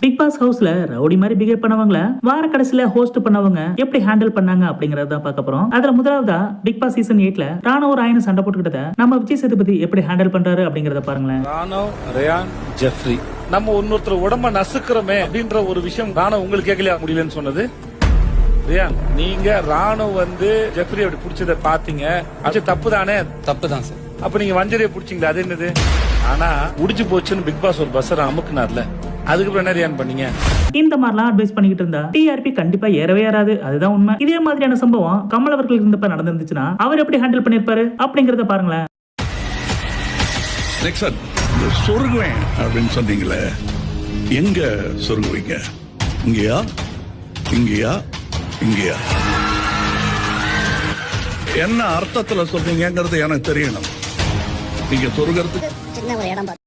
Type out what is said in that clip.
Big pass ஹவுஸ்ல rowdy மாதிரி behave பண்ணவங்கள வார கடைசியில ஹோஸ்ட் பண்ணவங்க எப்படி ஹேண்டில் பண்ணாங்க அப்படிங்கறத பார்க்க போறோம். அதுல முதலாவதா பிக் பாஸ் சீசன் 8ல ராணவ ராயன் சண்டை போட்டுக்கிட்டத நம்ம விஜய் சேதுபதி எப்படி ஹேண்டில் பண்றாரு அப்படிங்கறத பாருங்களேன். ராணவ், ரயான், ஜெஃப்ரி நம்ம இன்னொருத்தர் உடம்ப நசுக்கிறோமே அப்படின்ற ஒரு விஷயம் ராணவ் உங்களுக்கு கேட்கலையா முடியலன்னு சொன்னது. ரியான், நீங்க ராணவ் ஜெஃப்ரி அப்படி புடிச்சத பாத்தீங்க, அது தப்பு தானே? தப்பு தான் சார். அப்ப நீங்க வஞ்சரையை புடிச்சீங்களா? அது என்னது? ஆனா உடிச்சு போச்சுன்னு பிக் பாஸ் ஒரு பஸ்ஸரை அமுக்குனார்ல, அதுக்கப்புறம் என்ன ரியான் பண்ணீங்க? இந்த மாதிரிலாம் அட்வைஸ் பண்ணிக்கிட்டு இருந்தா டிஆர்பி கண்டிப்பா ஏறவே ஏறாது. அதுதான் உண்மை. இதே மாதிரியான சம்பவம் கமல் அவர்களுக்கு இருந்தப்ப நடந்துருந்துச்சுன்னா அவர் எப்படி ஹேண்டில் பண்ணிருப்பாரு அப்படிங்கறத பாருங்களேன். சொருகுவேன் அப்படின்னு சொன்னீங்களே, எங்க சொருகுவீங்க? இங்கயா இங்கயா இங்கயா? என்ன அர்த்தத்துல சொல்றீங்கிறது எனக்கு தெரியணும். நீங்க சொருகிறதுக்கு சின்ன ஒரு இடம்